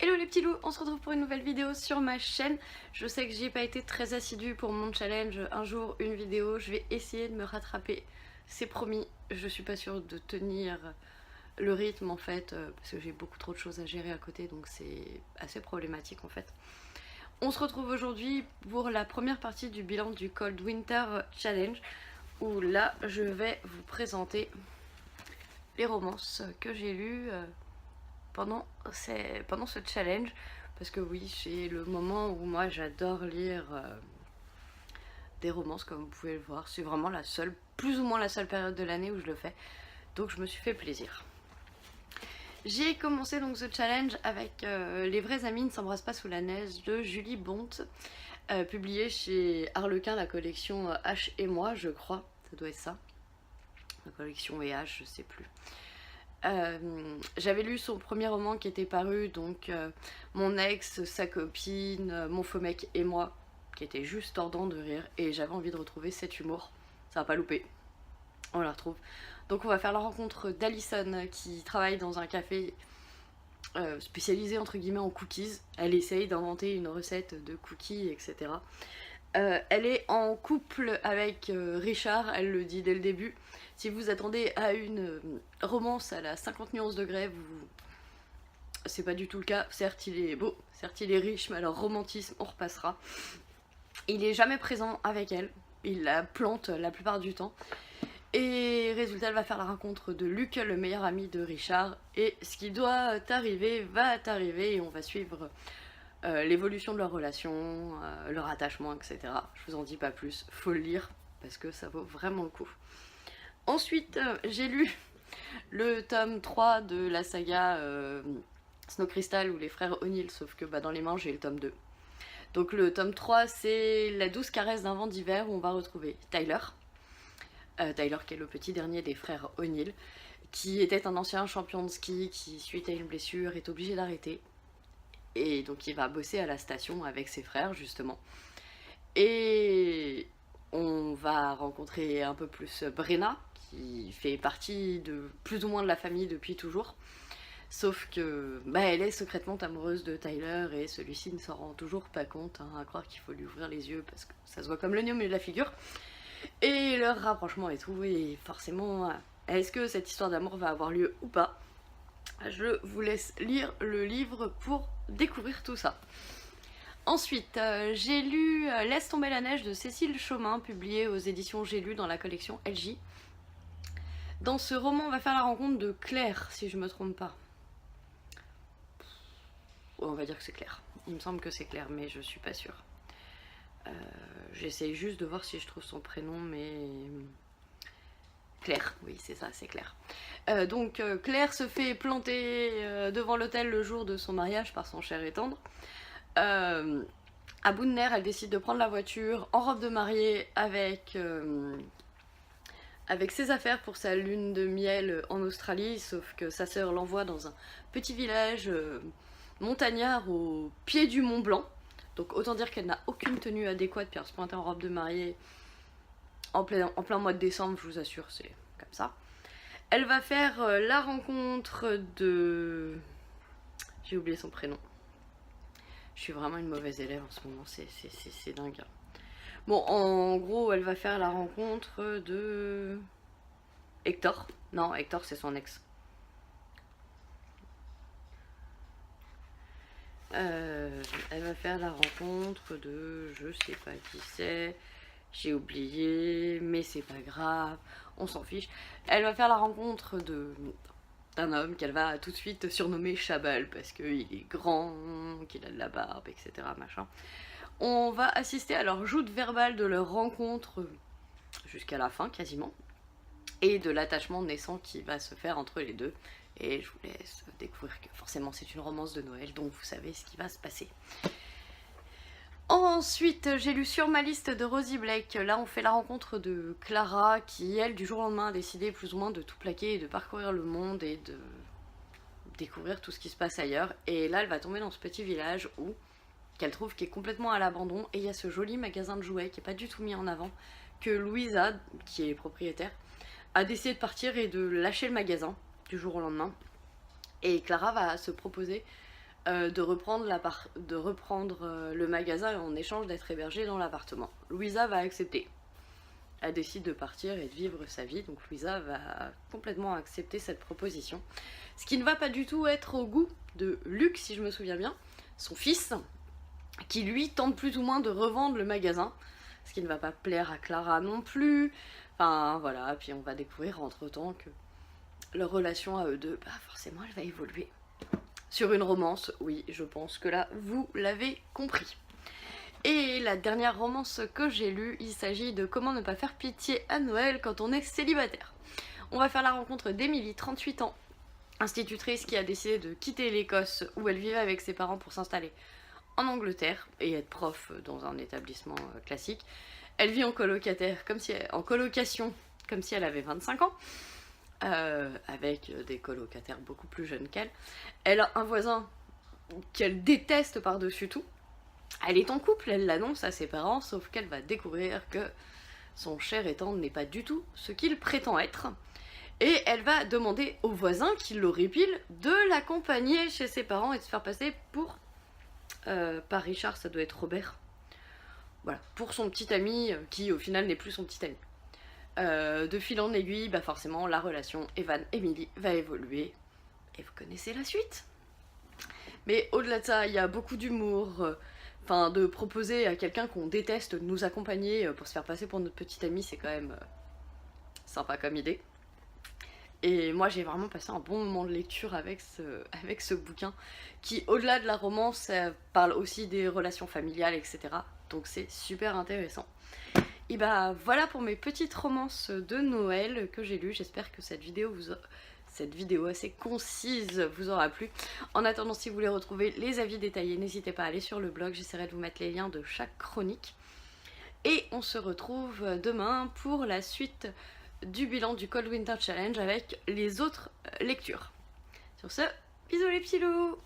Hello les petits loups, on se retrouve pour une nouvelle vidéo sur ma chaîne. Je sais que j'y ai pas été très assidue pour mon challenge, un jour une vidéo, je vais essayer de me rattraper, c'est promis. Je suis pas sûre de tenir le rythme en fait, parce que j'ai beaucoup trop de choses à gérer à côté, donc c'est assez problématique en fait. On se retrouve aujourd'hui pour la première partie du bilan du Cold Winter Challenge, où là je vais vous présenter les romances que j'ai lues pendant ce challenge, parce que oui, c'est le moment où moi j'adore lire des romances, comme vous pouvez le voir. C'est vraiment la seule, plus ou moins la seule période de l'année où je le fais, donc je me suis fait plaisir. J'ai commencé donc ce challenge avec Les vrais amis ne s'embrassent pas sous la neige de Julie Bonte, publié chez Harlequin, la collection H et moi, je crois, ça doit être ça, la collection et H, je sais plus. J'avais lu son premier roman qui était paru, donc Mon ex, sa copine, Mon faux mec et moi, qui était juste tordant de rire, et j'avais envie de retrouver cet humour. Ça va pas louper, on la retrouve. Donc on va faire la rencontre d'Alison qui travaille dans un café spécialisé entre guillemets en cookies. Elle essaye d'inventer une recette de cookies, etc. Elle est en couple avec Richard, elle le dit dès le début. Si vous attendez à une romance à la 50 nuances degrés, c'est pas du tout le cas. Certes, il est beau, certes, il est riche, mais alors romantisme, on repassera. Il est jamais présent avec elle, il la plante la plupart du temps. Et résultat, elle va faire la rencontre de Luc, le meilleur ami de Richard. Et ce qui doit t'arriver va t'arriver, et on va suivre l'évolution de leur relation, leur attachement, etc. Je vous en dis pas plus, faut le lire parce que ça vaut vraiment le coup. Ensuite, j'ai lu le tome 3 de la saga Snow Crystal ou les frères O'Neill, sauf que dans les mains j'ai le tome 2. Donc le tome 3 c'est La douce caresse d'un vent d'hiver, où on va retrouver Tyler. Tyler qui est le petit dernier des frères O'Neill, qui était un ancien champion de ski qui, suite à une blessure, est obligé d'arrêter. Et donc il va bosser à la station avec ses frères justement. Et on va rencontrer un peu plus Brenna, qui fait partie de plus ou moins de la famille depuis toujours. Sauf que elle est secrètement amoureuse de Tyler et celui-ci ne s'en rend toujours pas compte, à croire qu'il faut lui ouvrir les yeux parce que ça se voit comme le nez au milieu de la figure. Et leur rapprochement et tout, et forcément, est-ce que cette histoire d'amour va avoir lieu ou pas? Je vous laisse lire le livre pour découvrir tout ça. Ensuite, j'ai lu Laisse tomber la neige de Cécile Chaumin, publié aux éditions J'ai lu dans la collection LJ. Dans ce roman, on va faire la rencontre de Claire, si je me trompe pas. On va dire que c'est Claire. Il me semble que c'est Claire, mais je suis pas sûre. J'essaye juste de voir si je trouve son prénom, mais... Claire, oui c'est ça, c'est Claire. Donc Claire se fait planter devant l'hôtel le jour de son mariage par son cher et tendre. À bout de nerfs, elle décide de prendre la voiture en robe de mariée avec ses affaires pour sa lune de miel en Australie, sauf que sa sœur l'envoie dans un petit village montagnard au pied du Mont Blanc. Donc autant dire qu'elle n'a aucune tenue adéquate pour se pointer en robe de mariée en plein mois de décembre, je vous assure, c'est comme ça. Elle va faire la rencontre de... J'ai oublié son prénom. Je suis vraiment une mauvaise élève en ce moment, c'est dingue. Bon, en gros, elle va faire la rencontre de... Hector. Non, Hector, c'est son ex. Elle va faire la rencontre de... Je sais pas qui c'est. J'ai oublié, mais c'est pas grave, on s'en fiche. Elle va faire la rencontre d'un homme qu'elle va tout de suite surnommer Chabal, parce qu'il est grand, qu'il a de la barbe, etc. Machin. On va assister à leur joute verbale de leur rencontre jusqu'à la fin quasiment, et de l'attachement naissant qui va se faire entre les deux. Et je vous laisse découvrir que forcément c'est une romance de Noël, donc vous savez ce qui va se passer. Ensuite, j'ai lu Sur ma liste de Rosie Blake. Là, on fait la rencontre de Clara qui, elle, du jour au lendemain, a décidé plus ou moins de tout plaquer et de parcourir le monde et de découvrir tout ce qui se passe ailleurs. Et là, elle va tomber dans ce petit village où qu'elle trouve qui est complètement à l'abandon. Et il y a ce joli magasin de jouets qui n'est pas du tout mis en avant, que Louisa, qui est propriétaire, a décidé de partir et de lâcher le magasin du jour au lendemain. Et Clara va se proposer de reprendre le magasin en échange d'être hébergée dans l'appartement. Louisa va accepter. Elle décide de partir et de vivre sa vie, donc Louisa va complètement accepter cette proposition. Ce qui ne va pas du tout être au goût de Luc, si je me souviens bien, son fils, qui lui tente plus ou moins de revendre le magasin, ce qui ne va pas plaire à Clara non plus. Enfin voilà, puis on va découvrir entre-temps que leur relation à eux deux, bah forcément elle va évoluer. Sur une romance, oui, je pense que là, vous l'avez compris. Et la dernière romance que j'ai lue, il s'agit de Comment ne pas faire pitié à Noël quand on est célibataire. On va faire la rencontre d'Emily, 38 ans, institutrice qui a décidé de quitter l'Écosse où elle vivait avec ses parents pour s'installer en Angleterre et être prof dans un établissement classique. Elle vit en colocation comme si elle avait 25 ans, avec des colocataires beaucoup plus jeunes qu'elle. Elle a un voisin qu'elle déteste par-dessus tout. Elle est en couple, elle l'annonce à ses parents, sauf qu'elle va découvrir que son cher et tendre n'est pas du tout ce qu'il prétend être. Et elle va demander au voisin qui l'horripile de l'accompagner chez ses parents et de se faire passer pour... pas Richard, ça doit être Robert. Voilà, pour son petit ami qui au final n'est plus son petit ami. De fil en aiguille, bah forcément la relation Evan-Emily va évoluer. Et vous connaissez la suite. Mais au-delà de ça, il y a beaucoup d'humour. Enfin, de proposer à quelqu'un qu'on déteste de nous accompagner pour se faire passer pour notre petit ami, c'est quand même sympa comme idée. Et moi j'ai vraiment passé un bon moment de lecture avec ce bouquin qui, au-delà de la romance, parle aussi des relations familiales, etc. Donc c'est super intéressant. Et bah voilà pour mes petites romances de Noël que j'ai lues. J'espère que cette vidéo assez concise vous aura plu. En attendant, si vous voulez retrouver les avis détaillés, n'hésitez pas à aller sur le blog, j'essaierai de vous mettre les liens de chaque chronique. Et on se retrouve demain pour la suite du bilan du Cold Winter Challenge avec les autres lectures. Sur ce, bisous les petits loups!